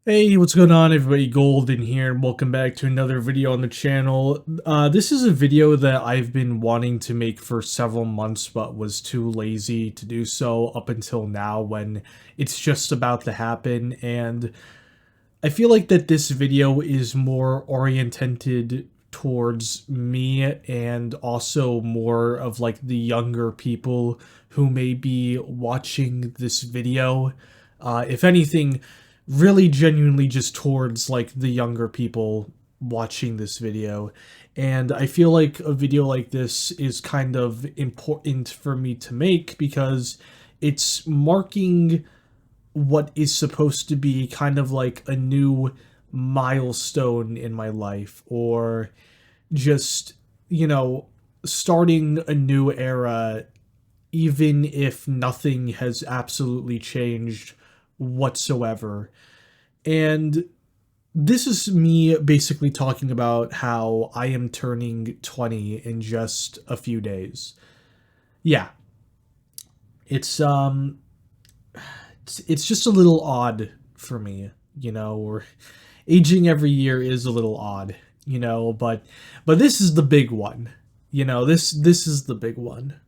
Hey, what's going on everybody? Golden here, and welcome back to another video on the channel. This is a video that I've been wanting to make for several months, but was too lazy to do so up until now when it's just about to happen. And I feel like that this video is more oriented towards me and also more of like the younger people who may be watching this video. If anything, really genuinely just towards like the younger people watching this video. And I feel like a video like this is kind of important for me to make because it's marking what is supposed to be kind of like a new milestone in my life, or just, you know, starting a new era, even if nothing has absolutely changed whatsoever. And this is me basically talking about how I am turning 20 in just a few days. Yeah, it's it's just a little odd for me, or aging every year is a little odd, but this is the big one. This is the big one.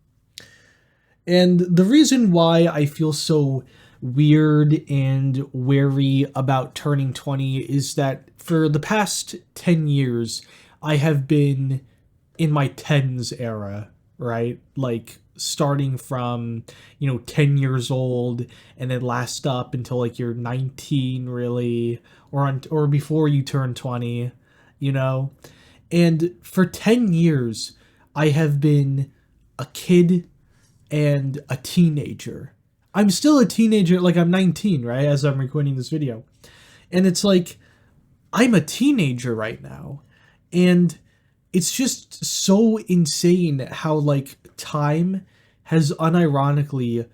And the reason why I feel so weird and wary about turning 20 is that for the past 10 years, I have been in my tens era, right? Like starting from, 10 years old and then last up until like you're 19 really, or before you turn 20, you know? And for 10 years, I have been a kid and a teenager. I'm still a teenager, like I'm 19, right? As I'm recording this video. And it's like, I'm a teenager right now. And it's just so insane how, like, time has unironically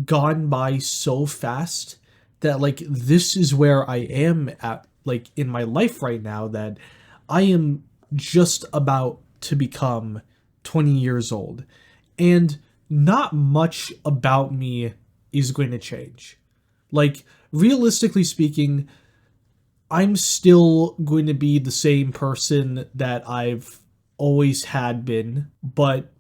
gone by so fast that, like, this is where I am at, like, in my life right now, that I am just about to become 20 years old. And not much about me is going to change. Like, realistically speaking, I'm still going to be the same person that I've always had been, but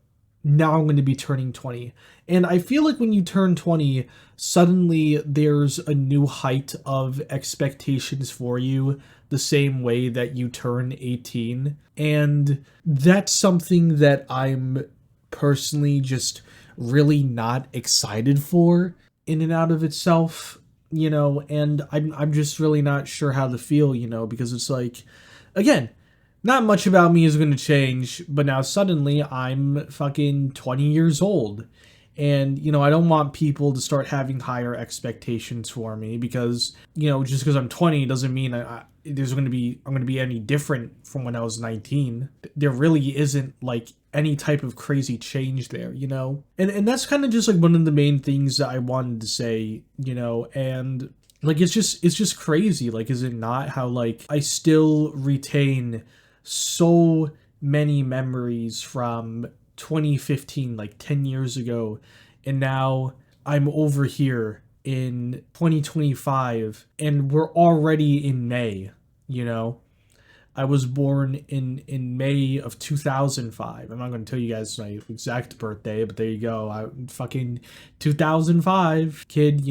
now I'm going to be turning 20. And I feel like when you turn 20, suddenly there's a new height of expectations for you, the same way that you turn 18. And that's something that I'm personally just really not excited for in and out of itself, and I'm just really not sure how to feel, because it's like, again, not much about me is going to change, but now suddenly I'm fucking 20 years old. And, I don't want people to start having higher expectations for me because, just because I'm 20 doesn't mean I'm going to be any different from when I was 19. There really isn't like any type of crazy change there, And that's kind of just like one of the main things that I wanted to say, and like it's just crazy, like, is it not, how like I still retain so many memories from 2015, like 10 years ago, and now I'm over here in 2025 and we're already in May, you know? I was born in May of 2005. I'm not going to tell you guys my exact birthday, but there you go. I fucking 2005 kid,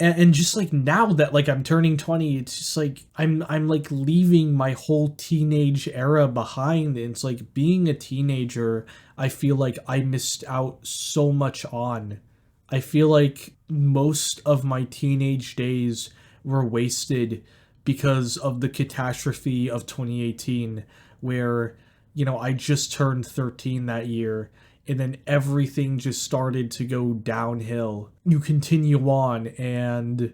And just like now that like I'm turning 20, it's just like I'm like leaving my whole teenage era behind. And it's like being a teenager, I feel like I missed out so much on. I feel like most of my teenage days were wasted because of the catastrophe of 2018, where, I just turned 13 that year, and then everything just started to go downhill. You continue on, and,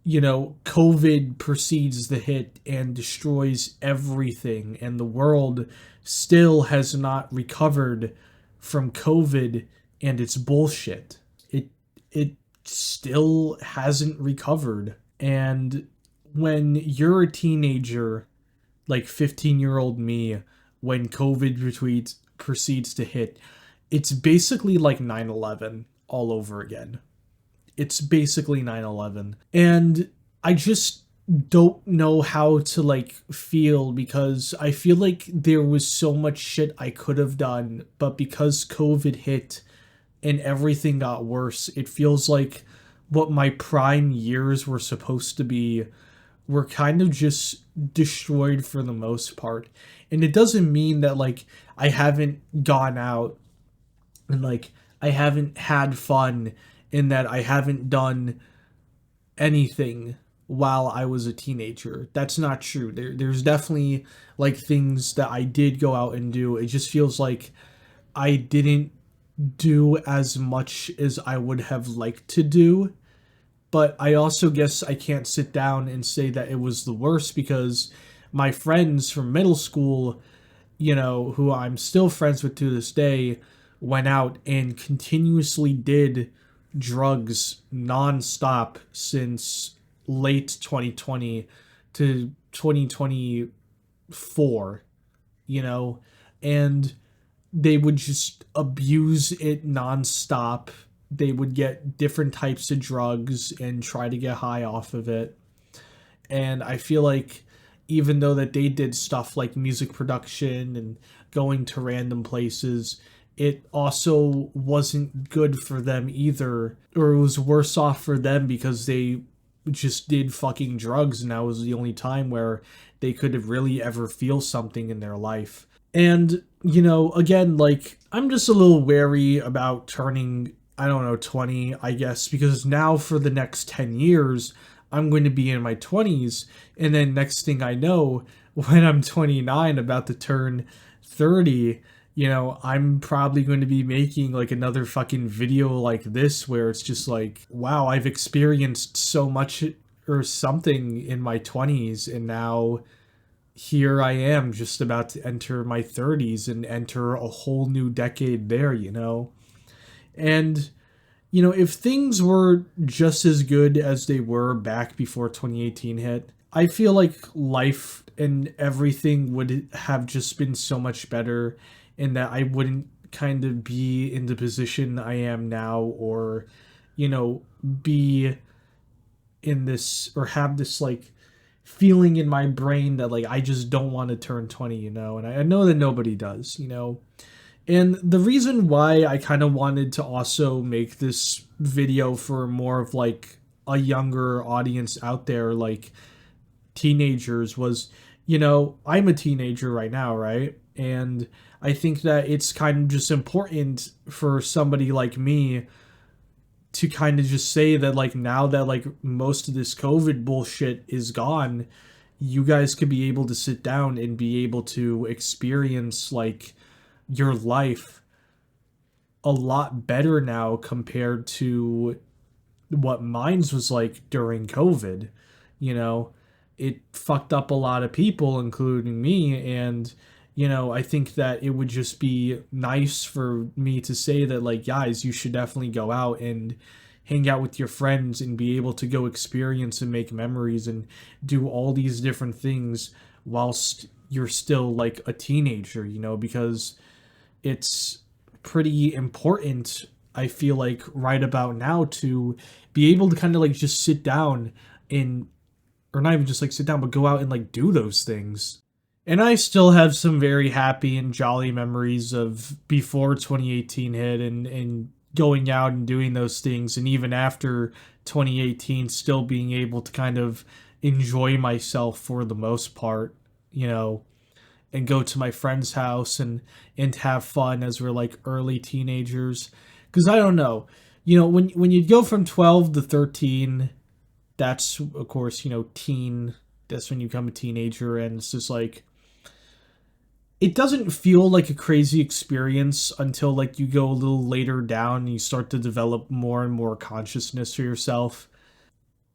COVID proceeds to hit and destroys everything, and the world still has not recovered from COVID and its bullshit. It still hasn't recovered. And when you're a teenager, like 15-year-old me, when COVID proceeds to hit, it's basically like 9/11 all over again. It's basically 9/11. And I just don't know how to like feel, because I feel like there was so much shit I could have done, but because COVID hit and everything got worse, it feels like what my prime years were supposed to be were kind of just destroyed for the most part. And it doesn't mean that like I haven't gone out and like I haven't had fun, in that I haven't done anything while I was a teenager. That's not true. There's definitely like things that I did go out and do. It just feels like I didn't do as much as I would have liked to do. But I also guess I can't sit down and say that it was the worst, because my friends from middle school, who I'm still friends with to this day, went out and continuously did drugs nonstop since late 2020 to 2024, you know, and they would just abuse it nonstop. They would get different types of drugs and try to get high off of it. And I feel like even though that they did stuff like music production and going to random places, it also wasn't good for them either, or it was worse off for them because they just did fucking drugs, and that was the only time where they could have really ever feel something in their life. And, again, like, I'm just a little wary about turning, I don't know, 20, I guess, because now for the next 10 years, I'm going to be in my 20s. And then next thing I know, when I'm 29, about to turn 30, I'm probably going to be making like another fucking video like this where it's just like, wow, I've experienced so much or something in my 20s, and now here I am just about to enter my 30s and enter a whole new decade there. And, if things were just as good as they were back before 2018 hit, I feel like life and everything would have just been so much better, and that I wouldn't kind of be in the position I am now, or, be in this, or have this like feeling in my brain that like I just don't want to turn 20. And I know that nobody does. And the reason why I kind of wanted to also make this video for more of like a younger audience out there, like teenagers, was, I'm a teenager right now, right? And I think that it's kind of just important for somebody like me to kind of just say that like now that like most of this COVID bullshit is gone, you guys could be able to sit down and be able to experience like your life a lot better now compared to what mine's was like during COVID. You know, it fucked up a lot of people, including me. And, I think that it would just be nice for me to say that, like, guys, you should definitely go out and hang out with your friends and be able to go experience and make memories and do all these different things whilst you're still like a teenager, because it's pretty important, I feel like, right about now, to be able to kind of like just sit down and, or not even just like sit down, but go out and like do those things. And I still have some very happy and jolly memories of before 2018 hit, and going out and doing those things, and even after 2018 still being able to kind of enjoy myself for the most part, and go to my friend's house and have fun as we're like early teenagers. Because I don't know, when you go from 12 to 13, that's of course, teen, that's when you become a teenager. And it's just like, it doesn't feel like a crazy experience until like you go a little later down and you start to develop more and more consciousness for yourself.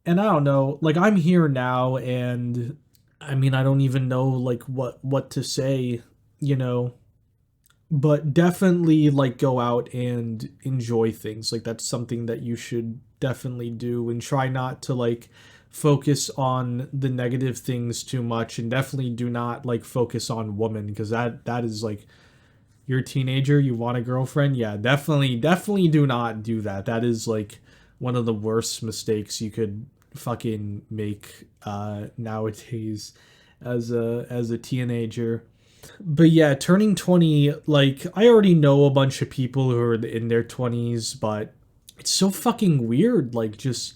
And I don't know, like, I'm here now, and I mean, I don't even know like what to say, you know, but definitely like go out and enjoy things. Like, that's something that you should definitely do, and try not to like focus on the negative things too much, and definitely do not like focus on women, because that is like, you're a teenager, you want a girlfriend, yeah, definitely do not do that. That is like one of the worst mistakes you could fucking make nowadays as a teenager. But yeah, turning 20, like I already know a bunch of people who are in their 20s, but it's so fucking weird like just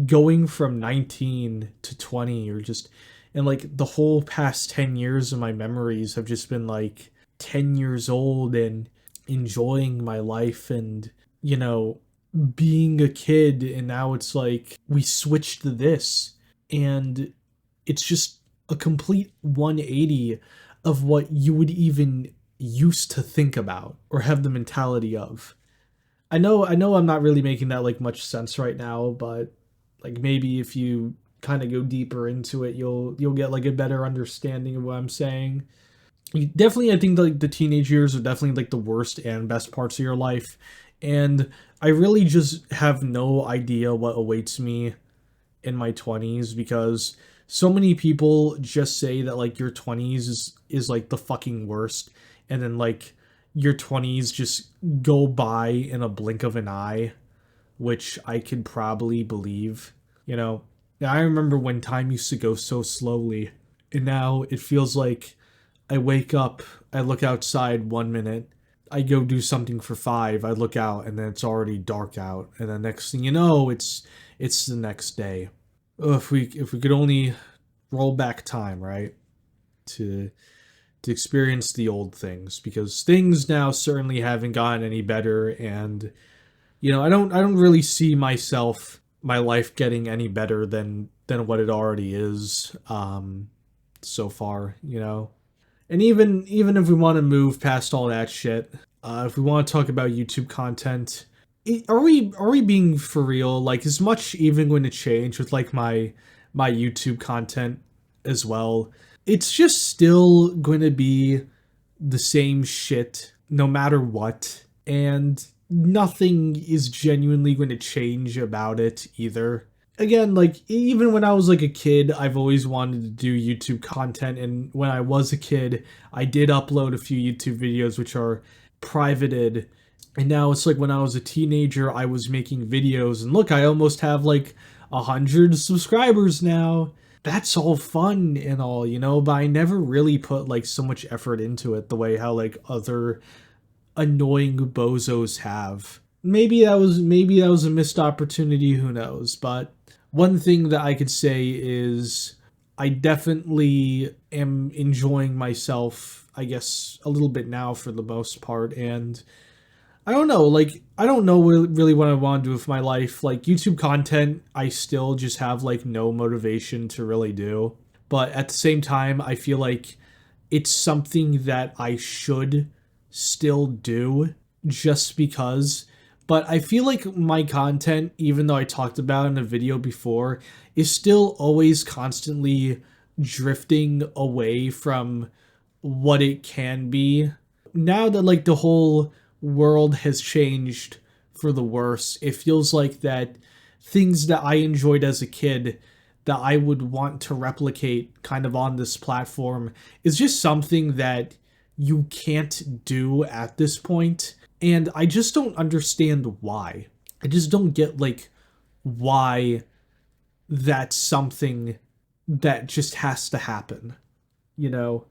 going from 19 to 20 or just and like the whole past 10 years of my memories have just been like 10 years old and enjoying my life and being a kid, and now it's like we switched to this, and it's just a complete 180 of what you would even used to think about or have the mentality of. I know I'm not really making that like much sense right now, but like maybe if you kind of go deeper into it, you'll get like a better understanding of what I'm saying. Definitely, I think like the teenage years are definitely like the worst and best parts of your life, and I really just have no idea what awaits me in my 20s because so many people just say that like your 20s is like the fucking worst, and then like your 20s just go by in a blink of an eye, which I could probably believe. you know I remember when time used to go so slowly, and now it feels like I wake up, I look outside 1 minute, I go do something for five, I look out, and then it's already dark out, and the next thing you know, it's the next day. Ugh, if we could only roll back time, right, to to experience the old things, because things now certainly haven't gotten any better, and I don't really see my life getting any better than what it already is so far. And even if we want to move past all that shit, if we want to talk about YouTube content, are we being for real? Like, is much even going to change with like my YouTube content as well? It's just still going to be the same shit no matter what, and nothing is genuinely going to change about it either. Again, like even when I was like a kid, I've always wanted to do YouTube content, and when I was a kid, I did upload a few YouTube videos which are privated. And now it's like when I was a teenager, I was making videos, and look, I almost have like 100 subscribers now. That's all fun and all, but I never really put like so much effort into it the way how like other annoying bozos have. Maybe that was a missed opportunity, who knows? But one thing that I could say is I definitely am enjoying myself, I guess, a little bit now for the most part, and I don't know, like I don't know really what I want to do with my life. Like YouTube content, I still just have like no motivation to really do. But at the same time, I feel like it's something that I should still do just because. But I feel like my content, even though I talked about it in a video before, is still always constantly drifting away from what it can be. Now that like the whole world has changed for the worse, it feels like that things that I enjoyed as a kid that I would want to replicate kind of on this platform is just something that you can't do at this point. And I just don't understand why. I just don't get like why that's something that just has to happen, you know?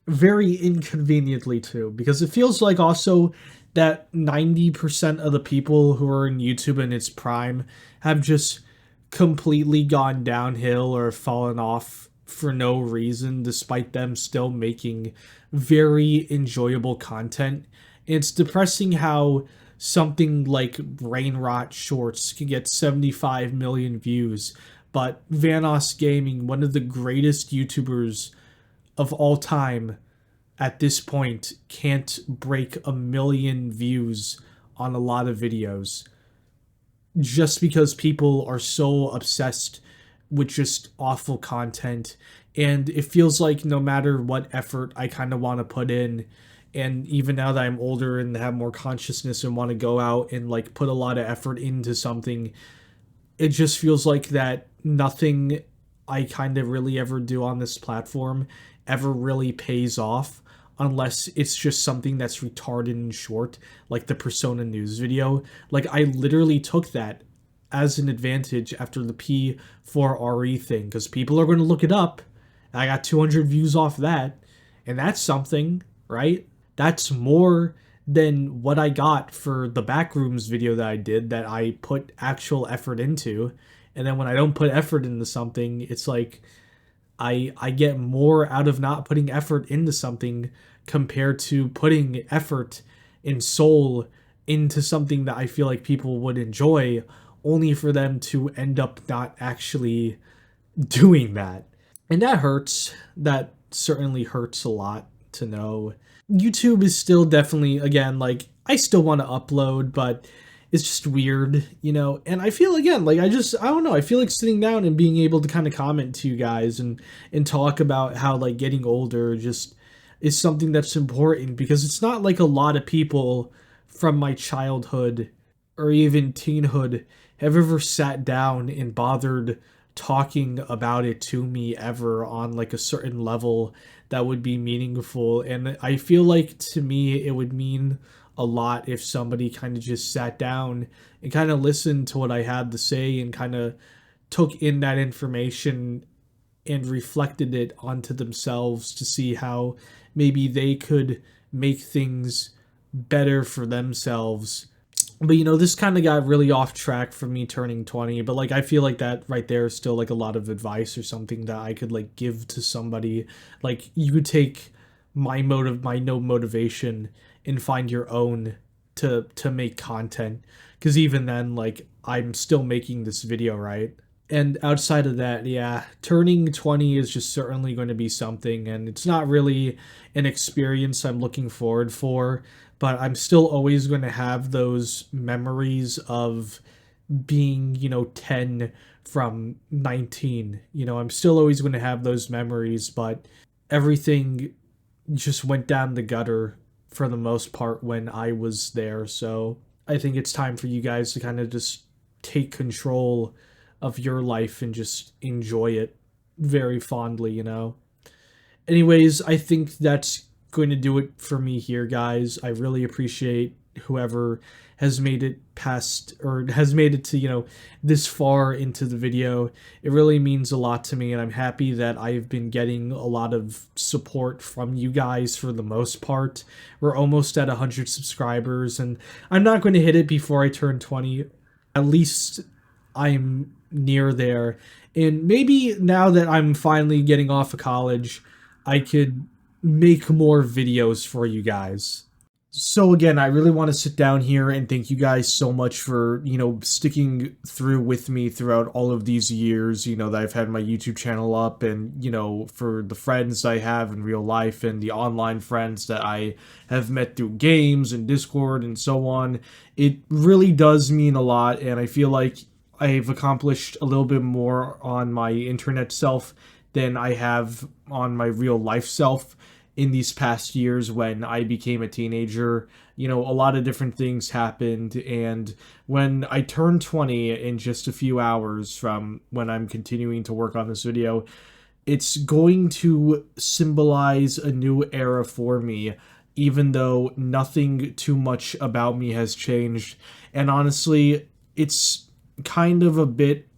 Very inconveniently too, because it feels like also that 90% of the people who are in YouTube in its prime have just completely gone downhill or fallen off for no reason, despite them still making very enjoyable content. It's depressing how something like Brain Rot Shorts can get 75 million views, but Vanoss Gaming, one of the greatest YouTubers of all time at this point, can't break a million views on a lot of videos just because people are so obsessed with just awful content. And it feels like no matter what effort I kind of want to put in, and even now that I'm older and have more consciousness and want to go out and like put a lot of effort into something, it just feels like that nothing I kind of really ever do on this platform ever really pays off unless it's just something that's retarded and short, like the Persona News video. Like, I literally took that as an advantage after the P4RE thing, because people are going to look it up. I got 200 views off that, and that's something, right? That's more than what I got for the Backrooms video that I did that I put actual effort into. And then when I don't put effort into something, it's like I get more out of not putting effort into something compared to putting effort and soul into something that I feel like people would enjoy, only for them to end up not actually doing that. And that hurts. That certainly hurts a lot to know. YouTube is still definitely, again, like, I still want to upload, but it's just weird, you know? And I feel, again, like, I don't know, I feel like sitting down and being able to kind of comment to you guys and talk about how, like, getting older just is something that's important, because it's not like a lot of people from my childhood or even teenhood have ever sat down and bothered talking about it to me ever on like a certain level that would be meaningful. And I feel like to me it would mean a lot if somebody kind of just sat down and kind of listened to what I had to say and kind of took in that information and reflected it onto themselves to see how maybe they could make things better for themselves. But you know, this kind of got really off track from me turning 20, but like I feel like that right there is still like a lot of advice or something that I could like give to somebody. Like you could take my no motivation and find your own to make content, cuz even then like I'm still making this video, right? And outside of that, yeah, turning 20 is just certainly going to be something, and it's not really an experience I'm looking forward for, but I'm still always going to have those memories of being, you know, 10 from 19. You know, I'm still always going to have those memories, but everything just went down the gutter for the most part when I was there. So I think it's time for you guys to kind of just take control of your life and just enjoy it very fondly, you know? Anyways, I think that's going to do it for me here, guys. I really appreciate whoever has made it past or has made it to, you know, this far into the video. It really means a lot to me, and I'm happy that I've been getting a lot of support from you guys for the most part. We're almost at 100 subscribers, and I'm not going to hit it before I turn 20. At least I'm near there. And maybe now that I'm finally getting off of college, I could make more videos for you guys. So again, I really want to sit down here and thank you guys so much for, you know, sticking through with me throughout all of these years, you know, that I've had my YouTube channel up, and, you know, for the friends I have in real life and the online friends that I have met through games and Discord and so on. It really does mean a lot, and I feel like I've accomplished a little bit more on my internet self than I have on my real life self in these past years. When I became a teenager, you know, a lot of different things happened, and when I turned 20 in just a few hours from when I'm continuing to work on this video, it's going to symbolize a new era for me, even though nothing too much about me has changed. And honestly, it's kind of a bit,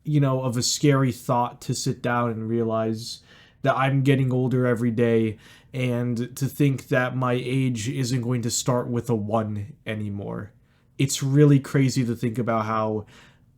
you know, of a scary thought to sit down and realize that I'm getting older every day, and to think that my age isn't going to start with a 1 anymore. It's really crazy to think about how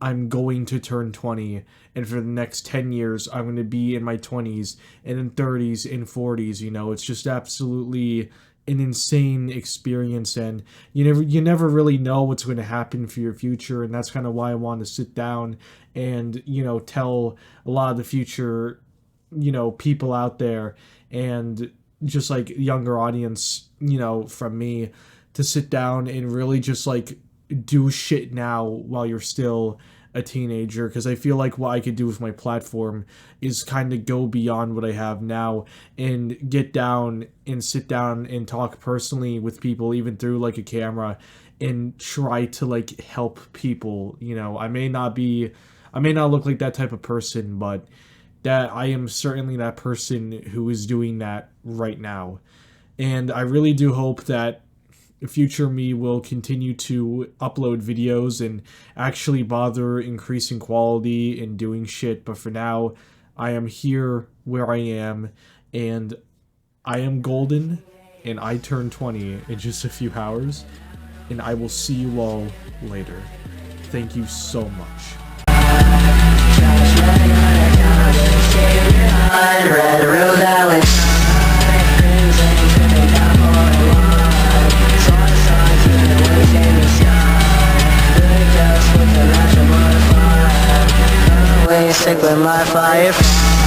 I'm going to turn 20, and for the next 10 years I'm going to be in my 20s and in 30s and 40s, you know. It's just absolutely an insane experience, and you never really know what's going to happen for your future. And that's kind of why I want to sit down and, you know, tell a lot of the future, you know, people out there, and just like younger audience, you know, from me, to sit down and really just like do shit now while you're still a teenager, because I feel like what I could do with my platform is kind of go beyond what I have now and get down and sit down and talk personally with people, even through like a camera, and try to like help people. You know, I may not look like that type of person, but that I am certainly that person who is doing that right now. And I really do hope that future me will continue to upload videos and actually bother increasing quality and doing shit. But for now, I am here where I am, and I am golden, and I turn 20 in just a few hours, and I will see you all later. Thank you so much. Stick with my fire.